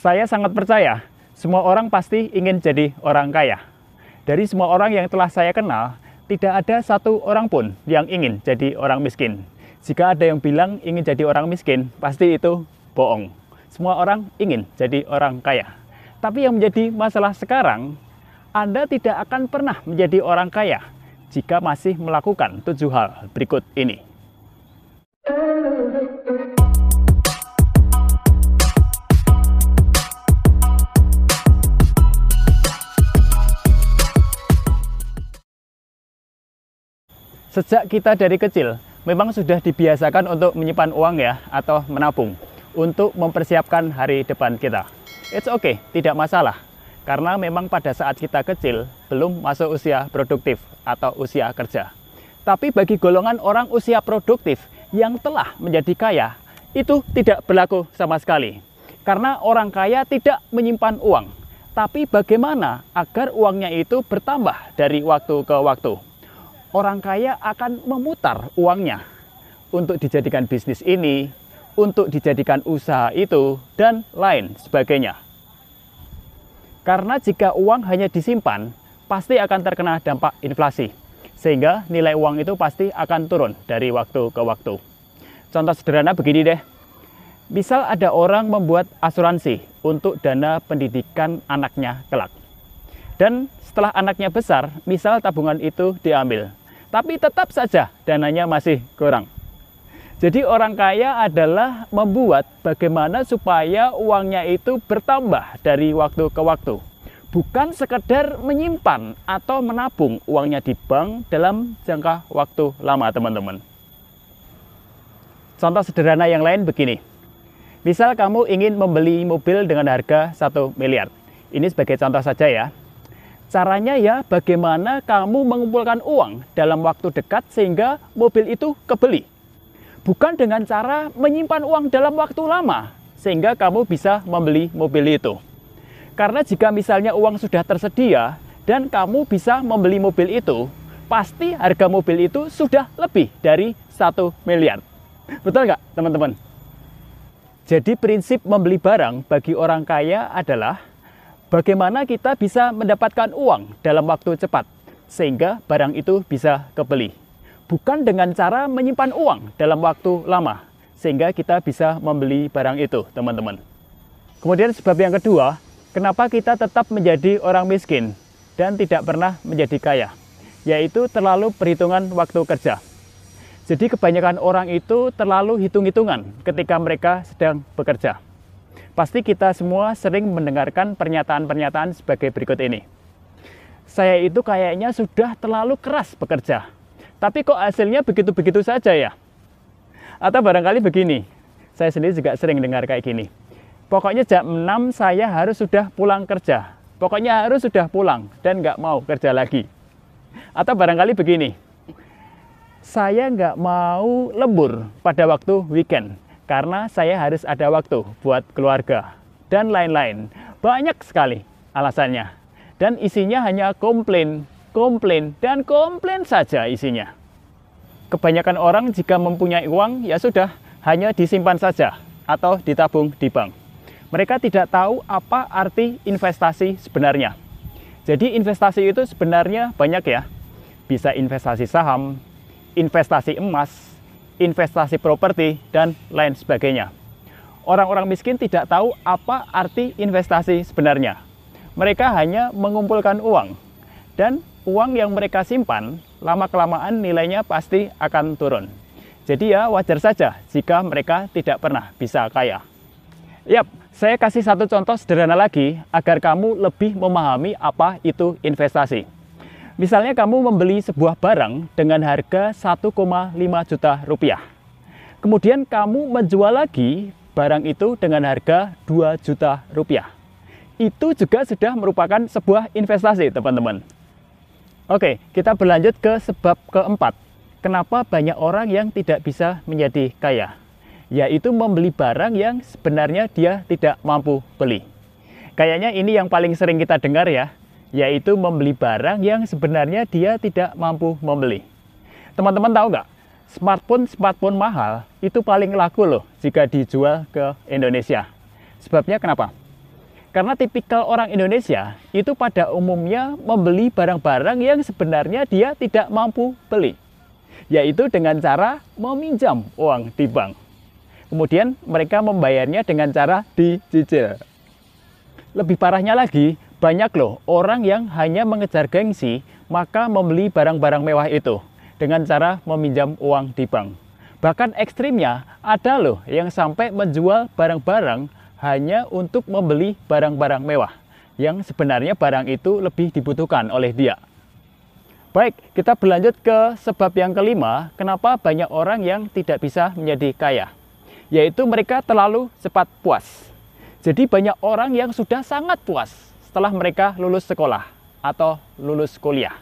Saya sangat percaya, semua orang pasti ingin jadi orang kaya. Dari semua orang yang telah saya kenal, tidak ada satu orang pun yang ingin jadi orang miskin. Jika ada yang bilang ingin jadi orang miskin, pasti itu bohong. Semua orang ingin jadi orang kaya. Tapi yang menjadi masalah sekarang, Anda tidak akan pernah menjadi orang kaya jika masih melakukan 7 hal berikut ini. Sejak kita dari kecil, memang sudah dibiasakan untuk menyimpan uang ya, atau menabung, untuk mempersiapkan hari depan kita. It's okay, tidak masalah. Karena memang pada saat kita kecil, belum masuk usia produktif atau usia kerja. Tapi bagi golongan orang usia produktif yang telah menjadi kaya, itu tidak berlaku sama sekali. Karena orang kaya tidak menyimpan uang. Tapi bagaimana agar uangnya itu bertambah dari waktu ke waktu? Orang kaya akan memutar uangnya untuk dijadikan bisnis ini, untuk dijadikan usaha itu, dan lain sebagainya. Karena jika uang hanya disimpan, pasti akan terkena dampak inflasi, sehingga nilai uang itu pasti akan turun dari waktu ke waktu. Contoh sederhana begini deh, misal ada orang membuat asuransi untuk dana pendidikan anaknya kelak. Dan setelah anaknya besar, misal tabungan itu diambil, tapi tetap saja dananya masih kurang. Jadi orang kaya adalah membuat bagaimana supaya uangnya itu bertambah dari waktu ke waktu. Bukan sekedar menyimpan atau menabung uangnya di bank dalam jangka waktu lama, teman-teman. Contoh sederhana yang lain begini. Misal kamu ingin membeli mobil dengan harga 1 miliar. Ini sebagai contoh saja ya. Caranya ya bagaimana kamu mengumpulkan uang dalam waktu dekat sehingga mobil itu kebeli. Bukan dengan cara menyimpan uang dalam waktu lama sehingga kamu bisa membeli mobil itu. Karena jika misalnya uang sudah tersedia dan kamu bisa membeli mobil itu, pasti harga mobil itu sudah lebih dari 1 miliar. Betul nggak teman-teman? Jadi prinsip membeli barang bagi orang kaya adalah bagaimana kita bisa mendapatkan uang dalam waktu cepat, sehingga barang itu bisa kebeli. Bukan dengan cara menyimpan uang dalam waktu lama, sehingga kita bisa membeli barang itu, teman-teman. Kemudian sebab yang kedua, kenapa kita tetap menjadi orang miskin dan tidak pernah menjadi kaya? Yaitu terlalu perhitungan waktu kerja. Jadi kebanyakan orang itu terlalu hitung-hitungan ketika mereka sedang bekerja. Pasti kita semua sering mendengarkan pernyataan-pernyataan sebagai berikut ini. Saya itu kayaknya sudah terlalu keras bekerja, tapi kok hasilnya begitu-begitu saja ya? Atau barangkali begini, saya sendiri juga sering dengar kayak gini. Pokoknya jam 6 saya harus sudah pulang kerja. Pokoknya harus sudah pulang dan nggak mau kerja lagi. Atau barangkali begini, saya nggak mau lembur pada waktu weekend, karena saya harus ada waktu buat keluarga, dan lain-lain. Banyak sekali alasannya. Dan isinya hanya komplain, dan komplain saja isinya. Kebanyakan orang jika mempunyai uang, ya sudah, hanya disimpan saja, atau ditabung di bank. Mereka tidak tahu apa arti investasi sebenarnya. Jadi investasi itu sebenarnya banyak ya. Bisa investasi saham, investasi emas, investasi properti, dan lain sebagainya. Orang-orang miskin tidak tahu apa arti investasi sebenarnya. Mereka hanya mengumpulkan uang. Dan uang yang mereka simpan, lama-kelamaan nilainya pasti akan turun. Jadi ya wajar saja jika mereka tidak pernah bisa kaya. Yap, saya kasih satu contoh sederhana lagi agar kamu lebih memahami apa itu investasi. Misalnya kamu membeli sebuah barang dengan harga 1,5 juta rupiah. Kemudian kamu menjual lagi barang itu dengan harga 2 juta rupiah. Itu juga sudah merupakan sebuah investasi, teman-teman. Oke, kita berlanjut ke sebab keempat. Kenapa banyak orang yang tidak bisa menjadi kaya? Yaitu membeli barang yang sebenarnya dia tidak mampu beli. Kayaknya ini yang paling sering kita dengar ya. Yaitu membeli barang yang sebenarnya dia tidak mampu membeli. Teman-teman tahu nggak? Smartphone mahal itu paling laku loh jika dijual ke Indonesia. Sebabnya kenapa? Karena tipikal orang Indonesia itu pada umumnya membeli barang-barang yang sebenarnya dia tidak mampu beli, yaitu dengan cara meminjam uang di bank. Kemudian mereka membayarnya dengan cara dicicil. Lebih parahnya lagi, banyak loh orang yang hanya mengejar gengsi maka membeli barang-barang mewah itu dengan cara meminjam uang di bank. Bahkan ekstrimnya ada loh yang sampai menjual barang-barang hanya untuk membeli barang-barang mewah yang sebenarnya barang itu lebih dibutuhkan oleh dia. Baik, kita berlanjut ke sebab yang kelima, kenapa banyak orang yang tidak bisa menjadi kaya, yaitu mereka terlalu cepat puas. Jadi banyak orang yang sudah sangat puas setelah mereka lulus sekolah atau lulus kuliah.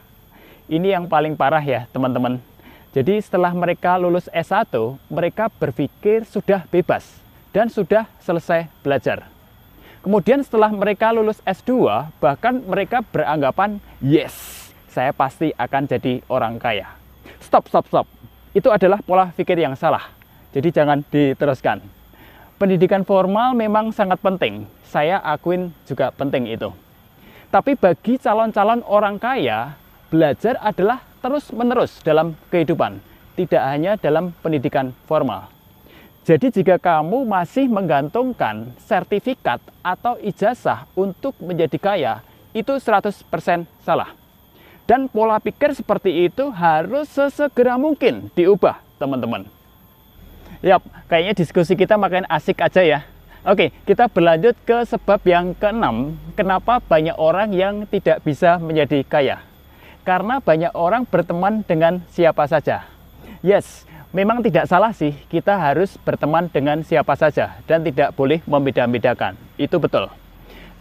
Ini yang paling parah ya teman-teman. Jadi setelah mereka lulus S1, mereka berpikir sudah bebas dan sudah selesai belajar. Kemudian setelah mereka lulus S2, bahkan mereka beranggapan, yes, saya pasti akan jadi orang kaya. Stop. Itu adalah pola pikir yang salah. Jadi jangan diteruskan. Pendidikan formal memang sangat penting. Saya akuin juga penting itu. Tapi bagi calon-calon orang kaya, belajar adalah terus-menerus dalam kehidupan, tidak hanya dalam pendidikan formal. Jadi jika kamu masih menggantungkan sertifikat atau ijazah untuk menjadi kaya, itu 100% salah. Dan pola pikir seperti itu harus sesegera mungkin diubah, teman-teman. Yap, kayaknya diskusi kita makin asik aja ya. Oke, kita berlanjut ke sebab yang keenam, kenapa banyak orang yang tidak bisa menjadi kaya. Karena banyak orang berteman dengan siapa saja. Yes, memang tidak salah sih, kita harus berteman dengan siapa saja dan tidak boleh membeda-bedakan. Itu betul.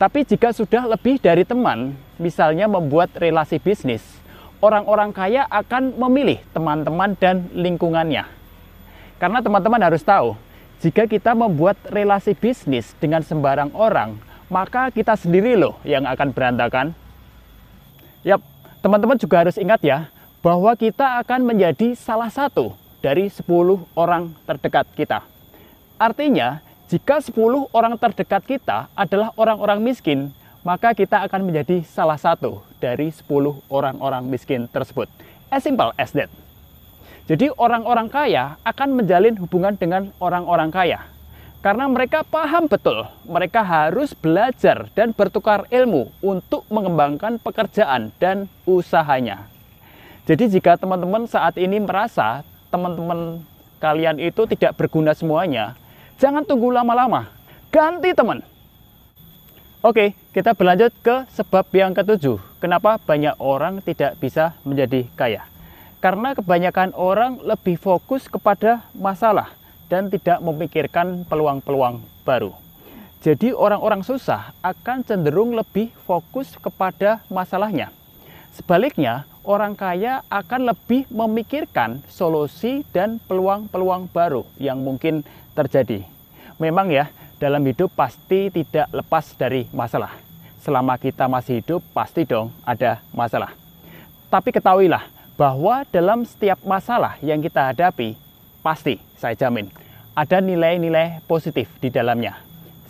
Tapi jika sudah lebih dari teman, misalnya membuat relasi bisnis, orang-orang kaya akan memilih teman-teman dan lingkungannya. Karena teman-teman harus tahu, jika kita membuat relasi bisnis dengan sembarang orang, maka kita sendiri loh yang akan berantakan. Yap, teman-teman juga harus ingat ya, bahwa kita akan menjadi salah satu dari 10 orang terdekat kita. Artinya, jika 10 orang terdekat kita adalah orang-orang miskin, maka kita akan menjadi salah satu dari 10 orang-orang miskin tersebut. As simple as that. Jadi orang-orang kaya akan menjalin hubungan dengan orang-orang kaya. Karena mereka paham betul, mereka harus belajar dan bertukar ilmu untuk mengembangkan pekerjaan dan usahanya. Jadi jika teman-teman saat ini merasa teman-teman kalian itu tidak berguna semuanya, jangan tunggu lama-lama, ganti teman. Oke, kita berlanjut ke sebab yang ketujuh, kenapa banyak orang tidak bisa menjadi kaya. Karena kebanyakan orang lebih fokus kepada masalah dan tidak memikirkan peluang-peluang baru. Jadi orang-orang susah akan cenderung lebih fokus kepada masalahnya. Sebaliknya, orang kaya akan lebih memikirkan solusi dan peluang-peluang baru yang mungkin terjadi. Memang ya, dalam hidup pasti tidak lepas dari masalah. Selama kita masih hidup, pasti dong ada masalah. Tapi ketahuilah, bahwa dalam setiap masalah yang kita hadapi, pasti saya jamin ada nilai-nilai positif di dalamnya.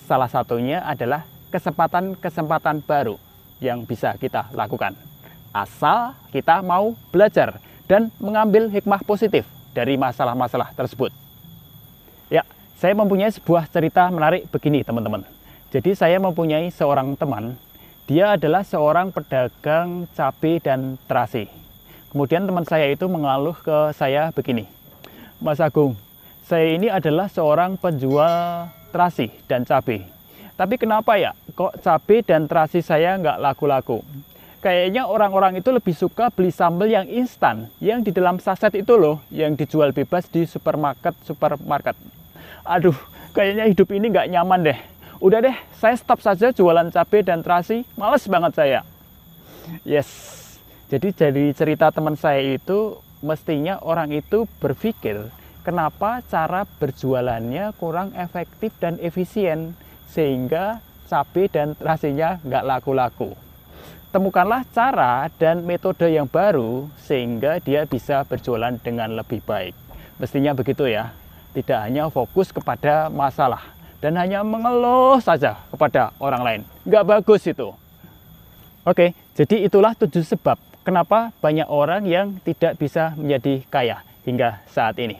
Salah satunya adalah kesempatan-kesempatan baru yang bisa kita lakukan. Asal kita mau belajar dan mengambil hikmah positif dari masalah-masalah tersebut. Ya, saya mempunyai sebuah cerita menarik begini teman-teman. Jadi saya mempunyai seorang teman, dia adalah seorang pedagang cabai dan terasi. Kemudian teman saya itu mengeluh ke saya begini, Mas Agung, saya ini adalah seorang penjual terasi dan cabai. Tapi kenapa ya, kok cabai dan terasi saya nggak laku-laku? Kayaknya orang-orang itu lebih suka beli sambal yang instan, yang di dalam saset itu loh, yang dijual bebas di supermarket. Aduh, kayaknya hidup ini nggak nyaman deh. Udah deh, saya stop saja jualan cabai dan terasi, males banget saya. Yes. Jadi dari cerita teman saya itu, mestinya orang itu berpikir kenapa cara berjualannya kurang efektif dan efisien, sehingga cabai dan terasinya nggak laku-laku. Temukanlah cara dan metode yang baru, sehingga dia bisa berjualan dengan lebih baik. Mestinya begitu ya, tidak hanya fokus kepada masalah, dan hanya mengeluh saja kepada orang lain. nggak bagus itu. Oke, jadi itulah 7 sebab kenapa banyak orang yang tidak bisa menjadi kaya hingga saat ini.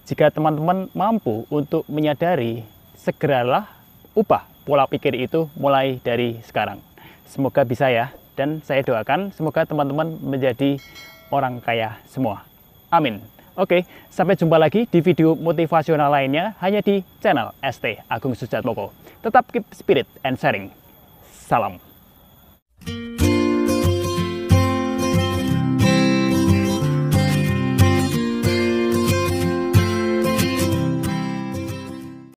Jika teman-teman mampu untuk menyadari, segeralah ubah pola pikir itu mulai dari sekarang. Semoga bisa ya, dan saya doakan semoga teman-teman menjadi orang kaya semua. Amin. Oke, sampai jumpa lagi di video motivasional lainnya hanya di channel ST Agung Sujatmoko. Tetap keep spirit and sharing. Salam.